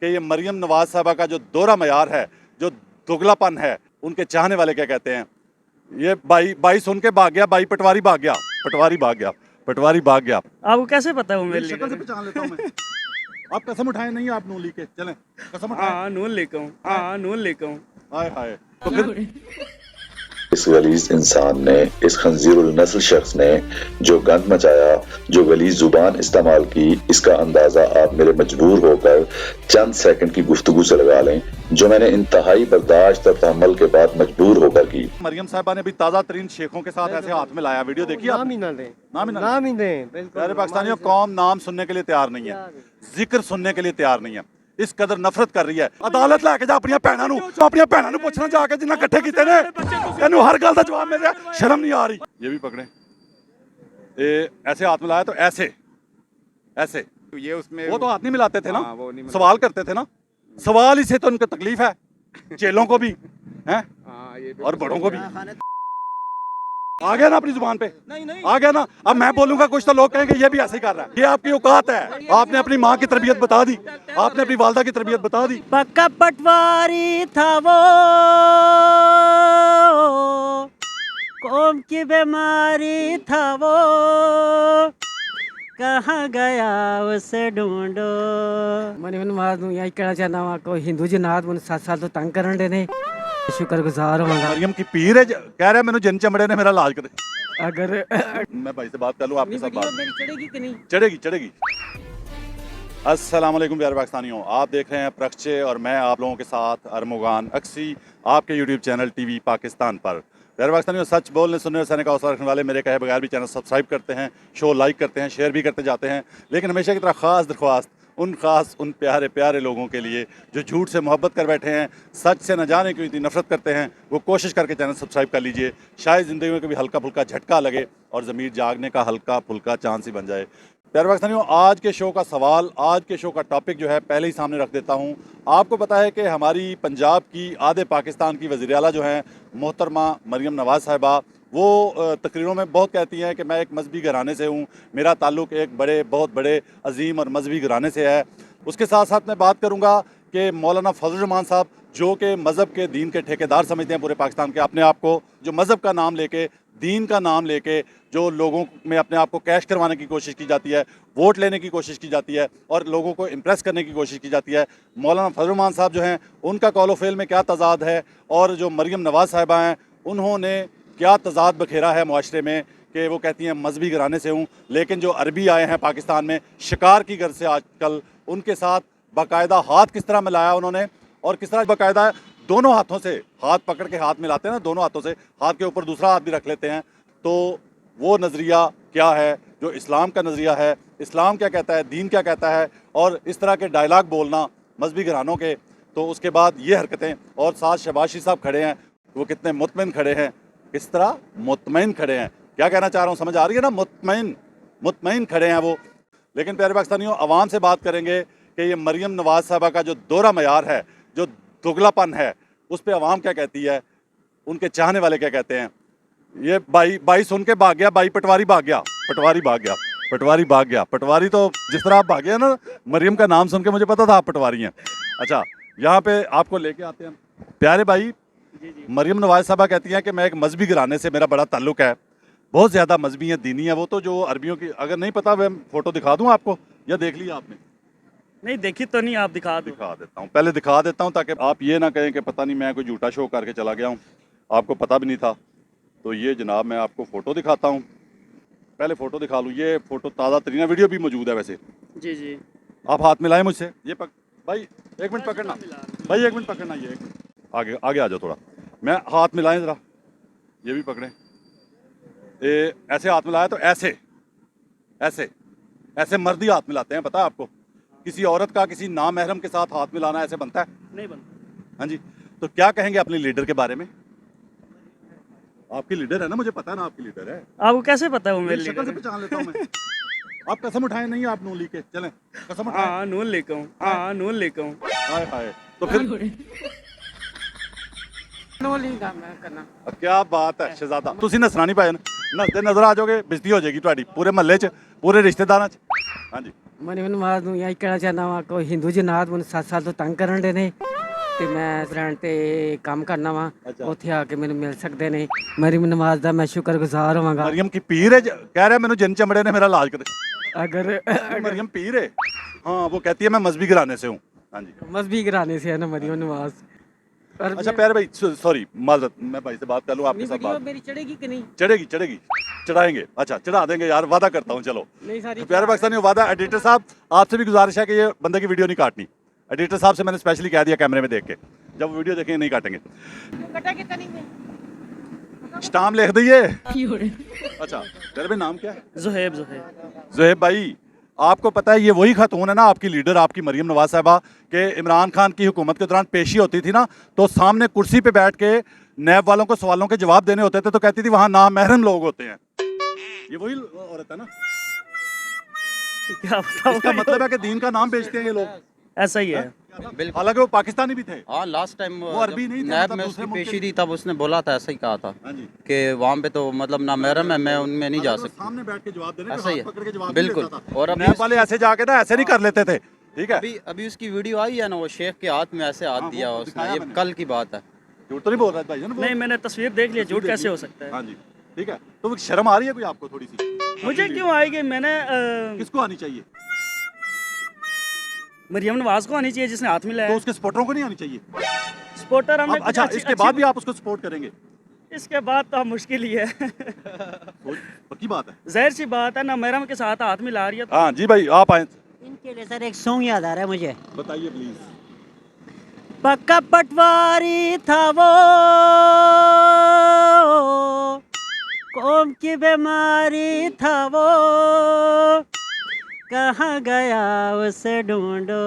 कि ये मरियम नवाज साहबा का जो दोहरा मयार है, जो दुगलापन है, उनके चाहने वाले क्या कहते हैं। ये बाई सुन के भाग गया, बाई पटवारी भाग गया, पटवारी भाग गया, पटवारी भाग गया। आपको कैसे पता है वो मेरे शक्ल से लीडर है? पहचान लेता हूं मैं। आप कसम उठाए नहीं, आप नून लीग के चलें, कसम उठाए। हाँ नून लेकर हूँ, हाँ नून लेकर हूँ। हाय हाय। तो फिर इस गलीज इंसान ने, इस खंजीरुल नस्ल शख्स ने जो गंद मचाया, जो गलीज जुबान इस्तेमाल की, इसका अंदाजा आप मेरे मजबूर होकर चंद सेकंड की गुफ्तगू से लगा लें, जो मैंने इंतहाई बर्दाश्त और तहम्मुल के बाद मजबूर होकर की। मरियम साहबा ने भी ताजा तरीन शेखों के साथ ऐसे हाथ में लाया, वीडियो देखिए नाम ही ना दें, नाम ही दें। प्यारे पाकिस्तानियों, कौम नाम सुनने के लिए तैयार नहीं है, जिक्र सुनने के लिए तैयार नहीं है, इस कदर नफरत कर रही है। अदालत लैके जा अपनी भैनों नूं, अपनी भैनों नूं पुछना जाके जिन्ना इकट्ठे कीते ने, तेनू हर गल दा जवाब मिल रहा, शर्म नहीं आ रही। ये भी पकड़े, ये ऐसे हाथ मिलाया तो ऐसे ऐसे, ये उसमें वो तो हाथ नहीं मिलाते थे ना, हाँ, वो नहीं मिलाते। सवाल करते थे ना, सवाल ही से तो उनको तकलीफ है, चेलों को भी हैं ये और बड़ों को भी। आ गया ना अपनी जुबान पे, आ गया ना। अब मैं बोलूंगा कुछ तो लोग कहेंगे ये भी ऐसे ही कर रहा है। ये आपकी औकात है, आपने अपनी माँ की तरबियत बता दी, आपने अपनी वालदा की तरबियत बता दी। पक्का पटवारी था वो, कौम की बीमारी था वो, कहाँ गया उसे ढूंढो। मनी नवाज नूं यही कहना चाहना वा को हिंदू जनात मैंने 7 साल तो तंग करन दे ने, शुक्रगुजार होगा। मरियम की पीर है, कह रहा है मैंने जिन चमड़े ने मेरा इलाज करे। अगर मैं भाई से बात कर लूँ, आपके साथ बात मेरी चढ़ेगी कि नहीं? चढ़ेगी चढ़ेगी। अस्सलाम वालेकुम प्यारे पाकिस्तानियों, आप देख रहे हैं प्रक्षे और मैं आप लोगों के साथ अरमुगान अक्सी, आपके यूट्यूब चैनल टीवी पाकिस्तान पर। प्यारे पाकिस्तानियों, सच बोलने सुनने और सहने का हौसला रखने वाले मेरे कहे बगैर भी चैनल सब्सक्राइब करते हैं, शो लाइक करते हैं, शेयर भी करते जाते हैं। लेकिन हमेशा की तरह ख़ास दरख्वास्त उन प्यारे प्यारे लोगों के लिए जो झूठ से मोहब्बत कर बैठे हैं, सच से न जाने क्यों इतनी नफरत करते हैं, वो कोशिश करके चैनल सब्सक्राइब कर लीजिए। शायद ज़िंदगी में कभी हल्का फुल्का झटका लगे और ज़मीर जागने का हल्का फुल्का चांस ही बन जाए। प्यारे पाकिस्तानियों, आज के शो का सवाल, आज के शो का टॉपिक जो है पहले ही सामने रख देता हूँ। आपको पता है कि हमारी पंजाब की, आधे पाकिस्तान की वज़ीर आला जो हैं मोहतरमा मरियम नवाज़ साहिबा, वो तकरीरों में बहुत कहती हैं कि मैं एक मजहबी घराने से हूँ, मेरा ताल्लुक़ एक बहुत बड़े अजीम और मजहबी घराने से है। उसके साथ साथ मैं बात करूँगा कि मौलाना फजल रहमान साहब, जो कि मज़हब के दीन के ठेकेदार समझते हैं पूरे पाकिस्तान के अपने आप को, जो मज़हब का नाम लेके, दीन का नाम लेके जो लोगों में अपने आप को कैश करवाने की कोशिश की जाती है, वोट लेने की कोशिश की जाती है और लोगों को इम्प्रेस करने की कोशिश की जाती है। मौलाना फजल रहमान साहब जो हैं, उनका कौल व फ़िल में क्या तज़ाद है, और जो मरियम नवाज़ साहिबा हैं, उन्होंने क्या तज़ाद बखेरा है मुआशरे में कि वो कहती हैं मजहबी घराने से हूँ, लेकिन जो अरबी आए हैं पाकिस्तान में शिकार की गर्ज से आजकल, उनके साथ बाकायदा हाथ किस तरह मिलाया उन्होंने, और किस तरह बाकायदा दोनों हाथों से हाथ पकड़ के हाथ मिलाते हैं ना, दोनों हाथों से, हाथ के ऊपर दूसरा हाथ भी रख लेते हैं। तो वो नज़रिया क्या है जो इस्लाम का नज़रिया है, इस्लाम क्या कहता है, दीन क्या कहता है, और इस तरह के डायलॉग बोलना मजहबी घरानों के। तो उसके बाद ये हरकतें, और साथ शबाशी साहब खड़े हैं, वो कितने मुतमईन खड़े हैं, किस तरह मुतमईन खड़े हैं। क्या कहना चाह रहा हूँ समझ आ रही है ना, मुतमईन खड़े हैं वो। लेकिन प्यारे पाकिस्तानियों, अवाम से बात करेंगे कि ये मरियम नवाज़ साहबा का जो दोहरा मयार है, जो दुगलापन है, उस पर अवाम क्या कहती है, उनके चाहने वाले क्या कहते हैं। ये बाई सुन के भाग गया, बाई पटवारी भाग गया, पटवारी भाग गया, पटवारी भाग गया। पटवारी तो जिस तरह आप भागे ना, मरियम का नाम सुन के मुझे पता था आप पटवारी हैं। अच्छा, यहाँ पे आपको लेके आते हैं प्यारे भाई। मरियम नवाज़ साहबा कहती हैं कि मैं एक मजहबी घराने से मेरा बड़ा ताल्लुक़ है, बहुत ज़्यादा मजहबी है, दीनी है वो। तो जो अरबियों की, अगर नहीं पता मैं फ़ोटो दिखा दूँ आपको, या देख लिया आपने? नहीं देखी तो नहीं, आप दिखा दो। दिखा देता हूँ, पहले दिखा देता हूँ ताकि आप ये ना कहें कि पता नहीं मैं कोई झूठा शो करके चला गया हूँ, आपको पता भी नहीं था। तो ये जनाब मैं आपको फ़ोटो दिखाता हूँ, पहले फ़ोटो दिखा लूँ। ये फ़ोटो ताज़ा तरीन, वीडियो भी मौजूद है वैसे। जी जी, आप हाथ मिलाएं मुझसे, ये भाई एक मिनट पकड़ना, भाई एक मिनट पकड़ना, ये एक मिनट आगे आगे आ जाओ थोड़ा, मैं हाथ मिलाएं ज़रा, ये भी पकड़ें। ऐसे हाथ मिलाया तो ऐसे ऐसे ऐसे मर्दी हाथ मिलाते हैं, पता है आपको? किसी औरत का किसी नामहरम के साथ हाथ मिलाना ऐसे बनता है? नहीं बनता। हाँ जी। तो क्या कहेंगे अपने लीडर के बारे में? आपकी लीडर है ना, मुझे पता है ना आपकी लीडर है। आपको कैसे पता है वो मेरे शक्ल लीडर से है? पहचान लेता हूँ मैं। आप कसम उठाए नहीं, आप नून लीग के चलें, कसम उठाए। हाँ नून लेकर हूँ, हाँ नून लेकर हूँ। हाय हाय। तो फिर क्या बात है शहजादा, तुसी नसना नहीं पाए ना, नसदे नजर आ जाओगे, बेइज्जती हो जाएगी ਤੁਹਾਡੀ पूरे महल्ले च, पूरे रिश्तेदारां च। ਹਾਂਜੀ ਮਰੀਮ ਨਵਾਜ਼ ਨੂੰ ਇਹ ਕਹਿਣਾ ਚਾਹੁੰਦਾ ਵਾਂ ਕੋਈ ਹਿੰਦੂ ਜਨਾਤ ਮੈਨੂੰ 7 ਸਾਲ ਤੋਂ ਤੰਗ ਕਰਨ ਦੇ ਨੇ ਤੇ ਮੈਂ ਰੈਂਟ ਤੇ ਕੰਮ ਕਰਨਾ ਵਾਂ ਅੱਛਾ। ਉੱਥੇ ਆ ਕੇ ਮੈਨੂੰ ਮਿਲ ਸਕਦੇ ਨੇ ਮਰੀਮ ਨਵਾਜ਼ ਦਾ ਮੈਂ ਸ਼ੁਕਰਗੁਜ਼ਾਰ ਹੋਵਾਂਗਾ मरियम की पीर है कह रहा है मैंने जिन चमड़े ने मेरा इलाज कर अगर मरियम पीर है हाँ वो कहती है मैं मजहबी घराने से हूँ हाँ जी मजहबी घराने से है ना मरीम नवाज और अच्छा प्यारे भाई सॉरी माजरत मैं भाई से बात कर लूँ आपके नहीं साथ वीडियो बात मेरी चढ़ेगी कि नहीं चढ़ेगी चढ़ेगी चढ़ाएंगे अच्छा चढ़ा देंगे यार वादा करता हूँ चलो नहीं सारी प्यारे पाकिस्तानी वादा एडिटर साहब आपसे भी गुजारिश है कि ये बंदे की वीडियो नहीं काटनी एडिटर साहब से मैंने स्पेशली कह दिया कैमरे में देख के जब वो वीडियो देखेंगे नहीं काटेंगे स्टाम लिख दीजिए अच्छा तेरे भाई नाम क्या है जुहेब ज़ुहैब भाई आपको पता है ये वही खातून है ना आपकी लीडर आपकी मरियम नवाज साहबा के इमरान खान की हुकूमत के दौरान पेशी होती थी ना तो सामने कुर्सी पे बैठ के नैब वालों को सवालों के जवाब देने होते थे तो कहती थी वहाँ नामहरम लोग होते हैं ये वही औरत है ना क्या इसका बताऊं मतलब है कि दीन का नाम बेचते हैं ये लोग ऐसा ही है बिल्कुल हालांकि वो पाकिस्तानी भी थे हाँ लास्ट टाइम वो अरबी नहीं थे, नैब मतलब में दूसरे उसकी मुल्क के पेशी थी तब उसने बोला था ऐसा ही कहा था हाँ जी कि वहाँ पे तो मतलब ना महरम है मैं उनमें नहीं जा हालांकि वो सकती सामने बैठ के जवाब देने ऐसा ही है। पकड़ के जवाब बिल्कुल। नहीं देता था। और अभी नैब वाले ऐसे जाके ना ऐसे नहीं कर लेते थे ठीक है अभी उसकी वीडियो आई है ना वो शेख के हाथ में ऐसे हाथ हाँ, दिया वो उसने दिखाया ये मैंने। कल की बात है झूठ तो नहीं बोल रहा भाई नहीं मैंने तस्वीर देख ली झूठ कैसे हो सकता है हाँ जी ठीक है तो वो शर्म आ रही है कोई आपको थोड़ी सी मुझे क्यों आएगी मैंने किसको आनी चाहिए मरियम नवाज को आनी चाहिए जिसने हाथ तो मिलाया उसके सपोर्टरों को नहीं आनी चाहिए सपोर्टर हमने अब अच्छा इसके बाद भी आप उसको सपोर्ट करेंगे इसके बाद तो मुश्किल ही है पक्की बात है जाहिर सी बात है ना महरम के साथ हाथ मिला रही है हाँ जी भाई आप आए इनके लिए सर एक सॉन्ग याद आ रहा है मुझे बताइए प्लीज पक्का पटवारी था वो कौम की बीमारी था वो कहाँ गया उसे ढूंढो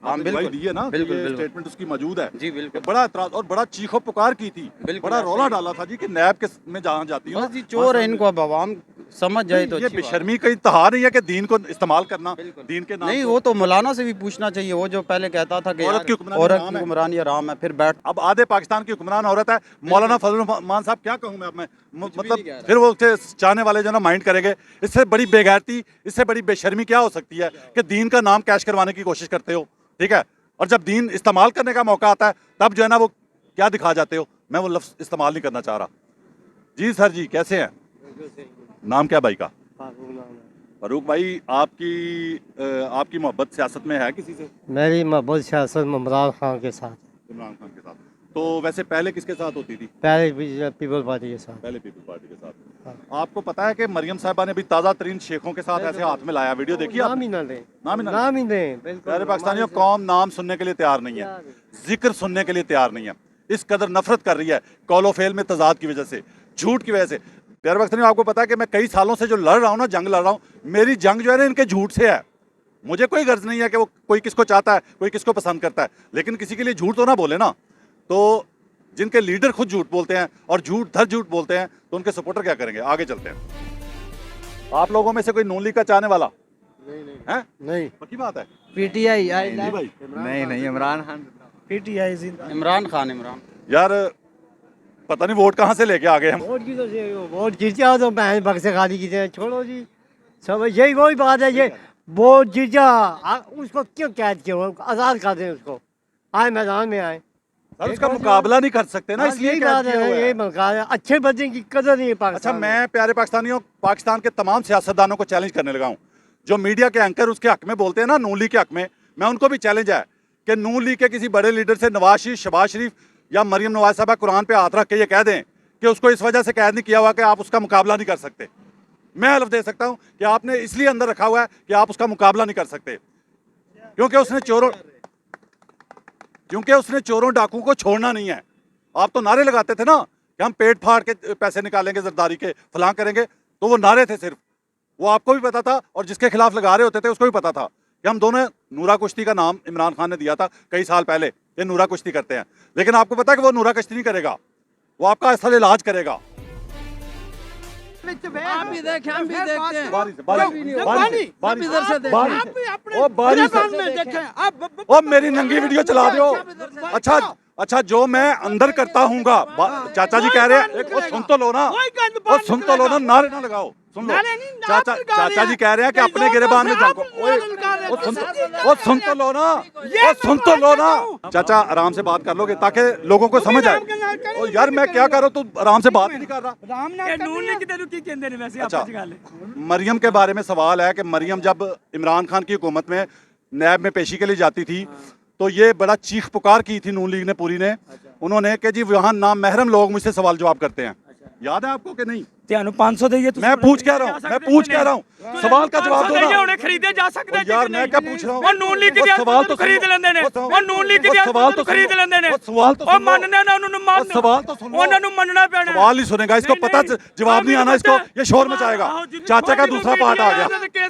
हाँ आपने बिल्कुल गवाही दी है ना बिल्कुल ये बिल्कुल स्टेटमेंट उसकी मौजूद है जी बिल्कुल बड़ा एतराज और बड़ा चीखो पुकार की थी बिल्कुल बड़ा ऐसे रौला ही। डाला था जी कि नैब के में जहाँ जाती हूँ बस जी चोर है इनको अब आवाम समझ जाए तो ये अच्छी बात है। बेशर्मी का इंतहा नहीं है कि दीन को इस्तेमाल करना बिल्कुल। दीन के नाम नहीं पे। वो तो मौलाना से भी पूछना चाहिए वो जो पहले कहता था कि औरत यार, की हुक्मरानी औरत हराम की है। हुक्मरानी हराम है फिर बैठ अब आधे पाकिस्तान की हुक्मरान औरत है मौलाना फजल मान साहब क्या कहूँ मैं अब मैं भी मतलब नहीं कह रहा। फिर वो उसके चाहने वाले जो ना माइंड करेंगे इससे बड़ी बेगैरती इससे बड़ी बेशर्मी क्या हो सकती है कि दीन का नाम कैश करवाने की कोशिश करते हो ठीक है और जब दीन इस्तेमाल करने का मौका आता है तब जो है ना वो क्या दिखा जाते हो मैं वो लफ्ज़ इस्तेमाल नहीं करना चाह रहा जी सर जी कैसे हैं नाम क्या भाई का फारूक भाई आपकी मोहब्बत सियासत में है किसी से मेरी मोहब्बत सियासत में इमरान खान के साथ इमरान खान के साथ तो वैसे पहले किसके साथ होती थी पहले पीपल पार्टी के साथ पहले पीपल पार्टी के साथ आपको पता है कि मरियम साहिबा ने भी ताज़ा तरीन शेखों के साथ ऐसे हाथ में लाया वीडियो देखी नाम आपने? ही ना दें नाम ही ना नाम ही दें बिल्कुल प्यारे पाकिस्तानियों कौम नाम सुनने के लिए तैयार नहीं है जिक्र सुनने के लिए तैयार नहीं है इस कदर नफरत कर रही है कौलो फेल में तजाद की वजह से झूठ की वजह से प्यारे पाकिस्तानियों आपको पता है कि मैं कई सालों से जो लड़ रहा हूँ ना जंग लड़ रहा हूँ मेरी जंग जो है ना इनके झूठ से है मुझे कोई गर्ज नहीं है कि वो कोई किसको चाहता है कोई किसको पसंद करता है लेकिन किसी के लिए झूठ तो ना बोले ना तो जिनके लीडर खुद झूठ बोलते हैं और झूठ बोलते हैं तो उनके सपोर्टर क्या करेंगे आगे चलते हैं आप लोगों में से कोई नून लीग का चाहने वाला है नहीं पक्की बात है पीटीआई जी भाई नहीं इमरान खान पीटीआई इमरान खान यार पता नहीं वोट कहाँ से लेके आ गए हम वोट की तो वोट जीत जाओ तो बहन बक्स से खाली की छोड़ो जी सब यही वही बात है ये वोट जीत जा उसको क्यों कैद किया आज़ाद कर दें उसको आए मैदान में आए सर उसका मुकाबला नहीं कर सकते ना इसलिए यही कैद बात किया हुआ है है। यही मौका है अच्छे बच्चे की कदर नहीं है अच्छा पाकिस्तान में। मैं प्यारे पाकिस्तानियों पाकिस्तान के तमाम सियासतदानों को चैलेंज करने लगा हूँ जो मीडिया के एंकर उसके हक में बोलते हैं ना नून लीग के हक में मैं उनको भी चैलेंज है कि नून लीग के किसी बड़े लीडर से नवाज शरीफ शहबाज शरीफ या मरियम नवाज साहबा कुरान पे हाथ रख के ये कह दें कि उसको इस वजह से कैद नहीं किया हुआ कि आप उसका मुकाबला नहीं कर सकते मैं हलफ दे सकता हूँ कि आपने इसलिए अंदर रखा हुआ है कि आप उसका मुकाबला नहीं कर सकते क्योंकि उसने चोरों डाकुओं को छोड़ना नहीं है आप तो नारे लगाते थे ना कि हम पेट फाड़ के पैसे निकालेंगे जरदारी के फलां करेंगे तो वो नारे थे सिर्फ वो आपको भी पता था और जिसके खिलाफ लगा रहे होते थे उसको भी पता था कि हम दोनों नूरा कुश्ती का नाम इमरान खान ने दिया था कई साल पहले ये नूरा कुश्ती करते हैं लेकिन आपको पता है कि वो नूरा कुश्ती नहीं करेगा वो आपका असल इलाज करेगा आप भी देखें हम भी देखते हैं ओ मेरी नंगी वीडियो चला दो अच्छा अच्छा जो मैं अंदर करता हूँगा, चाचा जी कह रहे हैं, एक वो सुन तो लो ना, वो सुन तो लो ना, नारे ना लगाओ, सुन लो। चाचा जी कह रहे हैं कि अपने गिरेबान में जाओ, वो सुन तो लो ना, वो सुन तो लो ना। चाचा आराम से बात कर लोगे ताकि लोगों को समझ आए। ओ यार मैं क्या कर रहा हूँ, तू आराम से बात नहीं कर रहा। अच्छा मरियम के बारे में सवाल है कि मरियम जब इमरान खान की हुकूमत में नैब में पेशी के लिए जाती थी तो ये बड़ा चीख पुकार की थी नून लीग ने पूरी ने। उन्होंने कि जी वहाँ नाम महरम लोग मुझसे सवाल जवाब करते हैं, याद है आपको कि नहीं? 500 दे मैं पूछ कह रहा हूँ, मैं पूछ कह रहा हूँ, सवाल का जवाब दो ना। खरीदे जा सकते हैं यार मैं क्या पूछ रहा हूँ, और नून लीग के सवाल तो खरीद लेंदे ने, और नून लीग के सवाल तो खरीद लेंदे ने, सवाल तो और मानने ना उन्होंने मान, सवाल तो सुनो, उन्होंने मनना पैना। सवाल नहीं सुनेगा, इसको पता जवाब नहीं आना, इसको ये शोर मचाएगा। चाचा का दूसरा पार्ट आ गया। मैं क्या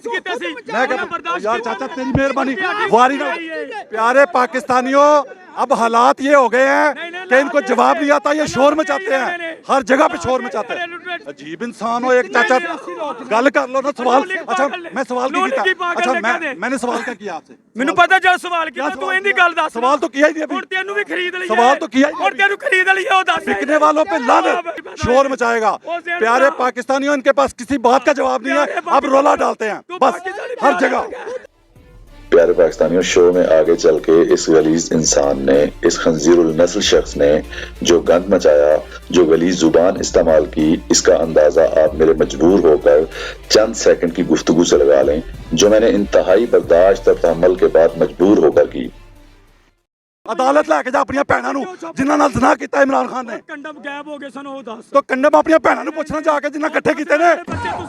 यार चाचा तेरी मेहरबानी वारी ना। प्यारे पाकिस्तानियों अब हालात ये हो गए हैं कि इनको जवाब नहीं आता, ये शोर मचाते हैं, हर जगह पे शोर मचाते हैं। अजीब इंसान हो एक चाचा, गल कर लो ना। सवाल अच्छा मैं सवाल की किया, अच्छा मैंने सवाल क्या किया आपसे? ਮੈਨੂੰ ਪਤਾ ਜਦ ਸਵਾਲ ਕੀਤਾ ਤੂੰ ਇਹਦੀ ਗੱਲ ਦੱਸ। सवाल तो किया ही नहीं अभी, ਹੁਣ ਤੈਨੂੰ ਵੀ ਖਰੀਦ ਲਈ सवाल तो किया ही और तेनू खरीद ਲਈ ਉਹ ਦੱਸ। बिकने वालों पे लानत, शोर मचाएगा। प्यारे पाकिस्तानियों इनके पास किसी बात का जवाब नहीं है, अब रोला डालते हैं बस हर जगह। प्यारे पाकिस्तानियों, शो में आगे चल के इस गलीज इंसान ने, इस खंजीरुल नस्ल शख्स ने जो गंद मचाया, जो गलीज जुबान इस्तेमाल की, इसका अंदाजा आप मेरे मजबूर होकर चंद सेकंड की गुफ्तगू से लगा लें, जो मैंने इंतहाई बर्दाश्त और तहम्मुल के बाद मजबूर होकर की। अदालत लैके जा अपनी भैनों नूं जिन्हां नाल ज़िना कीता इमरान खान ने। ਕੰਡਮ ਗਾਇਬ ਹੋ ਗਏ ਸਨ ਉਹ ਦੱਸ। तो कंडम अपनी भैनों नूं पुछना जाके जिन्हां इकट्ठे कीते ने,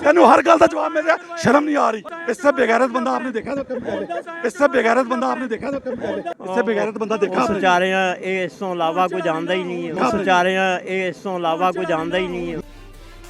तेनू हर गल दा जवाब मिल रहा, शर्म नहीं आ रही। इससे बेगैरत बंदा आपने देखा तो कभी पहले, इससे बेगैरत बंदा आपने देखा तो कभी पहले, इससे बेगैरत बंदा देखा आपने? बेचारे इस तो इलावा कोई जानता ही नहीं है, बेचारे इस तो इलावा कोई जानता ही नहीं है।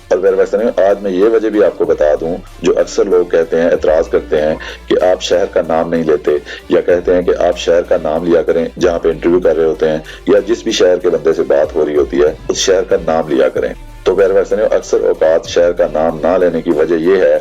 और मेरे पाकिस्तानियों, आज मैं ये वजह भी आपको बता दूं, जो अक्सर लोग कहते हैं, एतराज करते हैं कि आप शहर का नाम नहीं लेते, या कहते हैं कि आप शहर का नाम लिया करें जहां पे इंटरव्यू कर रहे होते हैं, या जिस भी शहर के बंदे से बात हो रही होती है उस शहर का नाम लिया करें। तो मेरे पाकिस्तानियों, अक्सर औकात शहर का नाम ना लेने की वजह ये है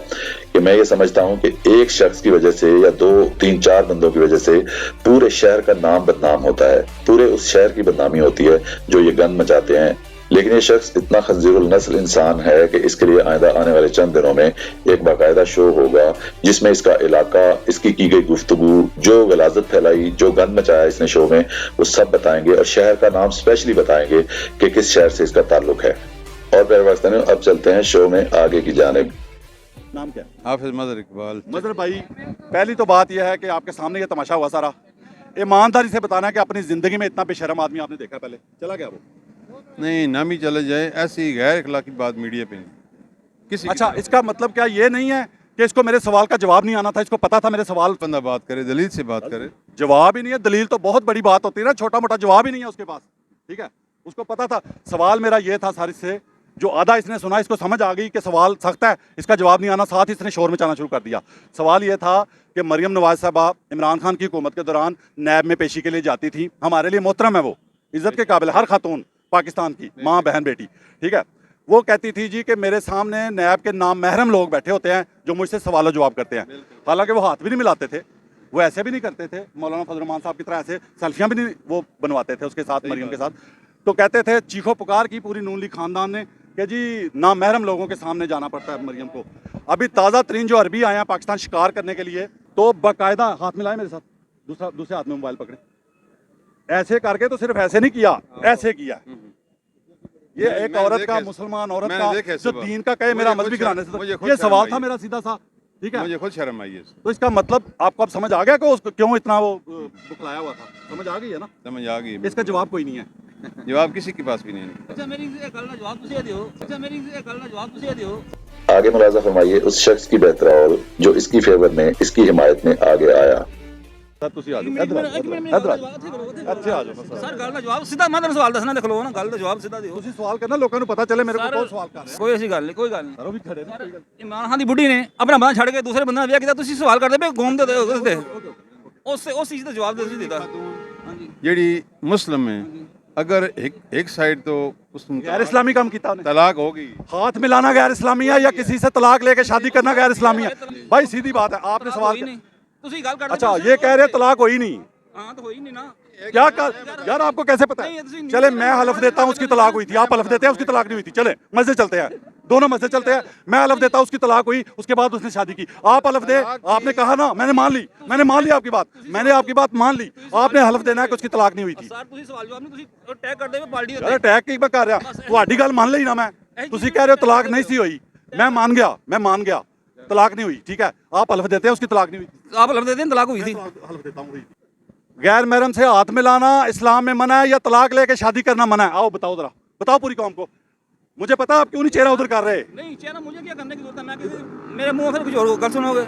कि मैं ये समझता हूँ कि एक शख्स की वजह से या 2, 3, 4 बंदों की वजह से पूरे शहर का नाम बदनाम होता है, पूरे उस शहर की बदनामी होती है जो ये गंद मचाते हैं। लेकिन ये शख्स इतना खंजीरुल नस्ल इंसान है कि इसके लिए आइंदा आने वाले चंद दिनों में एक बाकायदा शो होगा जिसमें इसका इलाका, इसकी की गई गुफ्तगू, जो गलाजत फैलाई, जो गंद मचाया इसने शो में, वो सब बताएंगे और शहर का नाम स्पेशली बताएंगे कि किस शहर से इसका ताल्लुक है। और मेरे पाकिस्तानियों, अब चलते हैं शो में आगे की जानिब। नाम क्या? हाफिज मदर इकबाल। मजहर भाई, पहली तो बात यह है कि आपके सामने ये तमाशा हुआ सारा, ईमानदारी से बताना है कि अपनी जिंदगी में इतना बेशरम आदमी आपने देखा पहले? चला गया वो? नहीं नाम ही चले जाए, ऐसी गैर अखलाकी बात मीडिया पे नहीं किसी। अच्छा इसका मतलब क्या ये नहीं है कि इसको मेरे सवाल का जवाब नहीं आना था? इसको पता था मेरे सवाल, बंदा बात करे, दलील से बात करे। जवाब ही नहीं है, दलील तो बहुत बड़ी बात होती है ना, छोटा मोटा जवाब ही नहीं है उसके पास। ठीक है, उसको पता था। सवाल मेरा ये था सारिस से, जो आधा इसने सुना इसको समझ आ गई कि सवाल सख्त है, इसका जवाब नहीं आना, साथ ही इसने शोर मचाना शुरू कर दिया। सवाल ये था कि मरियम नवाज साहबा इमरान खान की हुकूमत के दौरान नैब में पेशी के लिए जाती थी। हमारे लिए मोहतरम है, वो इज्जत के काबिल, हर खातून पाकिस्तान की माँ बहन बेटी। ठीक है, वो कहती थी जी कि मेरे सामने नैब के नाम महरम लोग बैठे होते हैं जो मुझसे सवाल जवाब करते हैं। हालांकि वो हाथ भी नहीं मिलाते थे, वो ऐसे भी नहीं करते थे, मौलाना फजल रहमान साहब की तरह ऐसे सेल्फियाँ भी नहीं वो बनवाते थे उसके साथ, मरियम के साथ। तो कहते थे, चीखो पुकार की पूरी नून लीग खानदान ने कि जी नाम महरम लोगों के सामने जाना पड़ता है मरियम को। अभी ताज़ा तरीन जो अरबी आए हैं पाकिस्तान शिकार करने के लिए, तो बाकायदा हाथ मिलाए मेरे साथ, दूसरे हाथ में मोबाइल पकड़े, ऐसे करके, तो सिर्फ ऐसे नहीं किया, ऐसे किया। ये एक औरत का, मुसलमान औरत का जो दीन का कहे मेरा मजहबी घराने से, ये सवाल था मेरा सीधा सा। ठीक है, मुझे खुद शर्म आई है। तो इसका मतलब आपको अब समझ आ गया कि उसको क्यों इतना वो बुखलाया हुआ था? समझ आ गई है ना? समझ आ गई। इसका जवाब कोई नहीं है, जवाब किसी के पास भी नहीं है। अच्छा मेरी एक गल दा जवाब तुसी दियो, अच्छा मेरी एक गल दा जवाब तुसी दियो। आगे मुलाजा फरमाइए उस शख्स की बेहतराल जो इसकी फेवर में, इसकी हिमायत में आगे आया। सर तुसी आ जाओ, इधर आ जाओ, अच्छे आ जाओ सर गल दा जवाब सीधा, मैं तेन सवाल दसना, देख लो ना, गल दा जवाब सीधा दियो। तुसी सवाल करना, लोगों को पता चले मेरे को कौन सवाल कर रहे हैं। कोई ऐसी गल नहीं, कोई गल नहीं। सर वो भी खड़े ना, कोई गल। इमरान खान दी बुढ़ी ने अपना बंदा छड़ के दूसरे बंदा विआह कीता, तुसी सवाल करदे पे कौम दे उसदे उस चीज दा जवाब दे तुसी देता। हां जी, जेड़ी मुस्लिम है, अगर एक साइड तो गैर इस्लामी काम किया उन्हें, तलाक होगी, हाथ मिलाना गैर इस्लामी है, या किसी से तलाक लेके शादी करना गैर इस्लामी है? भाई सीधी बात है, आपने सवाल नहीं तुसी गल करदे। अच्छा ये कह रहे तलाक हुई नहीं, हाँ तो हो ही नहीं ना। क्या कर यार, आपको कैसे पता नहीं, है? नहीं, चले नहीं, मैं हलफ देता हूँ उसकी तलाक हुई थी, आप हलफ देते हैं उसकी तलाक नहीं हुई थी, चले मस्जिद चलते हैं, दोनों मस्जिद चलते हैं। मैं हलफ देता हूँ उसकी तलाक हुई, उसके बाद उसने शादी की, आप हलफ दे, आपने कहा ना, मैंने मान ली आपकी बात, मैंने आपकी बात मान ली, आपने हलफ देना है कि उसकी तलाक नहीं हुई थी। सर ਤੁਸੀਂ ਸਵਾਲ ਜਵਾਬ ਨਹੀਂ, ਤੁਸੀਂ ਟੈਗ ਕਰਦੇ ਹੋ ਪਾਰਟੀ ਦੇ यार अटैक की मैं कर रहा, ਤੁਹਾਡੀ ਗੱਲ ਮੰਨ ਲਈ ਨਾ ਮੈਂ, ਤੁਸੀਂ ਕਹਿ ਰਹੇ ਹੋ तलाक नहीं सी हुई, मैं मान गया तलाक नहीं हुई, ठीक है, आप हलफ देते हैं उसकी तलाक नहीं हुई। आप हलफ देते हैं तलाक हुई थी। हलफ देता हूँ, गैर महरम से हाथ मिलाना इस्लाम में मना है या तलाक लेके शादी करना मना है? आओ बताओ जरा, बताओ पूरी कौम को, मुझे पता आप क्यों नहीं चेहरा उधर कर रहे। नहीं चेहरा मुझे क्या करने की जरूरत है, मैं किसी मेरे मुंह फिर कुछ और गल सुनोगे,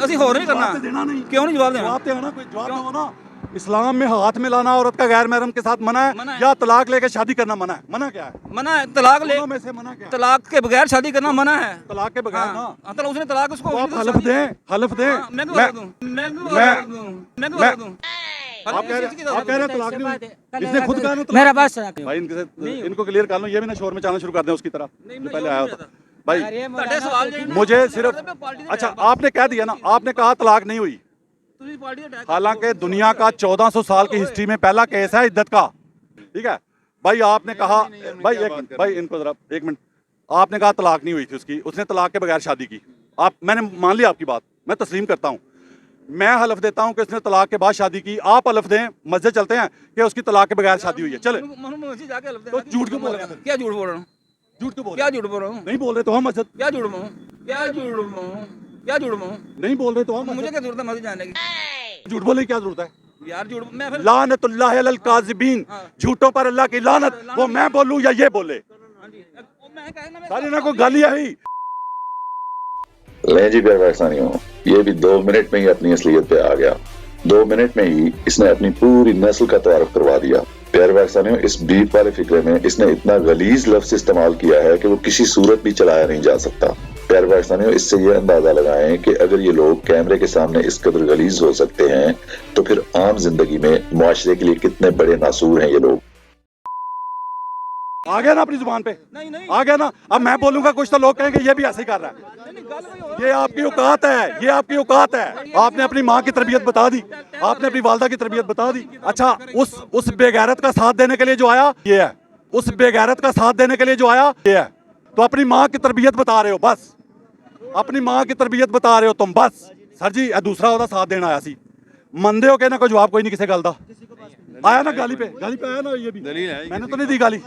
ਅਸੀਂ ਹੋਰ नहीं करना, देना नहीं, क्यों नहीं जवाब देना? जवाब देना ना, कोई जवाब दो ना। इस्लाम में हाथ मिलाना औरत का गैर महरम के साथ मना मना है है। या तलाक लेके शादी करना मना है? मना क्या है? मना है तलाक ले, दोनों में से मना क्या है? तलाक के बगैर शादी करना मना है। तलाक के बगैर ना, हाँ, तो उसने तलाक उसको तो आप हलफ दें, हलफ दें। मैं क्यों मैं- हलफ दूं? मैं क्यों मैं- हलफ दूं? मैं क्यों मैं- हलफ दूं? आप कह रहे हैं तलाक नहीं हुई, इसने खुद कहा ना तलाक। मेरा बात सुना भाई इनको क्लियर कर लो, ये भी ना शोर में जाना शुरू कर दें उसकी तरह, जो पहले आया होता। भाई ਤੁਹਾਡੇ ਸਵਾਲ ਜਿਹੜੇ मुझे सिर्फ, अच्छा आपने कह दिया ना, आपने कहा तलाक नहीं हुई, ਤੁਸੀਂ ਪਾਰਟੀ ਦਾ ਅਟੈਕ हालांकि दुनिया का 1400 साल की हिस्ट्री में पहला केस है इद्दत का, ठीक है भाई। आपने कहा भाई एक मिनट, भाई इनको जरा एक मिनट, आपने कहा तलाक नहीं हुई थी उसकी, उसने तलाक के बगैर शादी की, मैंने मान लिया आपकी बात, मैं तस्लीम करता हूँ, मैं हलफ देता हूँ कि उसने तलाक के बाद शादी की, आप हलफ दें, मस्जिद चलते हैं कि उसकी तलाक के बगैर शादी हुई है, चले। मस्जिद जाके हलफ तो देना। झूठ क्यों बोल रहे हैं? क्या झूठ बोल रहा हूँ? झूठ क्यों बोल क्या रहे हैं? झूठ बोल रहा हूँ? नहीं बोल रहे तो हम मस्जिद, क्या झूठ बोलूं? क्या झूठ बोलूं? क्या झूठ बोलूं? नहीं बोल रहे तो हम मुझे मस्जिद, क्या जरूरत है मस्जिद जाने की? झूठ बोलने की क्या जरूरत है? यार झूठ मैं फिर लानतुल्लाह अलल काज़िबीन, झूठों पर अल्लाह की लानत, वो मैं बोलूं या ये बोले, हाँ जी, मैं कहना मैं सारी ना कोई गाली आई। ले जी प्यारे पाकिस्तानियों, ये भी 2 मिनट में ही अपनी असलियत पे आ गया। 2 मिनट में ही इसने अपनी पूरी नस्ल का तारुफ करवा दिया। प्यारे पाकिस्तानियों, इस बीफ वाले फिक्रे में इसने इतना गलीज लफ्ज इस्तेमाल किया है कि वो किसी सूरत भी चलाया नहीं जा सकता। प्यारे पाकिस्तानियों, इससे ये अंदाजा लगाएं कि अगर ये लोग कैमरे के सामने इस कदर गलीज हो सकते हैं तो फिर आम जिंदगी में मुआशरे के लिए कितने बड़े नासूर हैं ये लोग। आ गया ना अपनी जुबान पे, नहीं नहीं आ गया ना। अब मैं बोलूंगा कुछ तो लोग कहेंगे ये भी ऐसे ही कर रहा है, गल कोई और ये आपकी औकात है, ये आपकी औकात है। आपने अपनी माँ की तरबियत बता दी, आपने अपनी वालदा की तरबियत बता दी। अच्छा उस बेगैरत का साथ देने के लिए जो आया ये है, उस बेगैरत का साथ देने के लिए जो आया ये है, तो अपनी माँ की तरबियत बता रहे हो, बस अपनी माँ की तरबियत बता रहे हो तुम, बस। सर जी ये दूसरा होता साथ देना आया सी, मंदे हो के ना कोई जवाब कोई नहीं किसी गल दा आया ना, गाली पे आया ना, ये भी दलील है, मैंने तो नहीं दी गाली,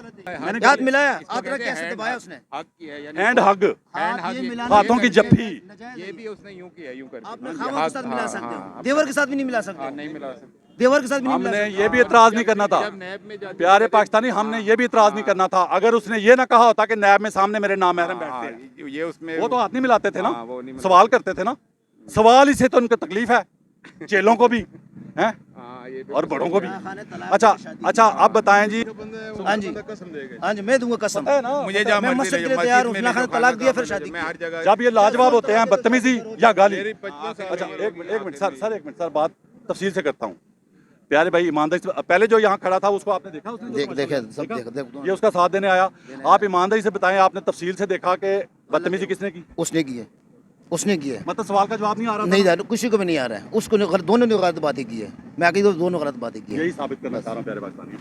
मैंने हाथ मिलाया, हाथ रख कैसे दबाया उसने? हक की है यानी हैंड हग, हाथ ये मिलाना हाथों की जप्फी। ये भी उसने यूं किया, यूं करके आपने खावा के साथ मिला सकते हो, देवर के साथ भी नहीं मिला सकते, नहीं मिला सकते। देवर के साथ भी नहीं मिला हमने सकते। ये भी इतराज नहीं करना था, जब नैब में जाते प्यारे पाकिस्तानी, हमने ये भी इतराज नहीं करना था अगर उसने ये ना कहा होता कि नैब में सामने मेरे नामहरम बैठते हैं, ये उसमें वो तो हाथ नहीं मिलाते थे ना, हाँ, वो नहीं मिलाते। सवाल करते थे ना, सवाल ही से तो उनको तकलीफ है, चेलों को भी है हाँ, ये भी और बड़ों को भी। खाने तलाक अच्छा की शादी। अच्छा अब बताएं जी, हाँ जी, कसम देगा। हाँ जी, मैं दूंगा कसम। है ना, मुझे जहाँ मैं मर्जी मस्जिद ले के जाओ, लिए तैयार हूँ, मस्जिद उसने में खाने जो तलाक खाना दिया फिर खाना शादी मैं हर जगह जब ये लाजवाब होते हैं बदतमीजी या गाली। मेरी 55 साल अच्छा की एक मिनट सर, एक मिनट सर, बात तफसील से करता हूँ। प्यारे भाई ईमानदारी से, पहले जो यहाँ खड़ा था उसको आपने देखा, उसने जो देखे सब देखा? देख ये उसका साथ देने आया, आप ईमानदारी से बताएं, आपने तफसील से देखा कि बदतमीजी किसने की? उसने की है, उसने की है, मतलब सवाल का जवाब नहीं आ रहा था? नहीं किसी को भी नहीं आ रहा है, उसको दोनों ने गलत बातें की है, मैं आगे दोनों गलत बातें की है। यही साबित करना चाह रहा हूँ प्यारे पाकिस्तानी।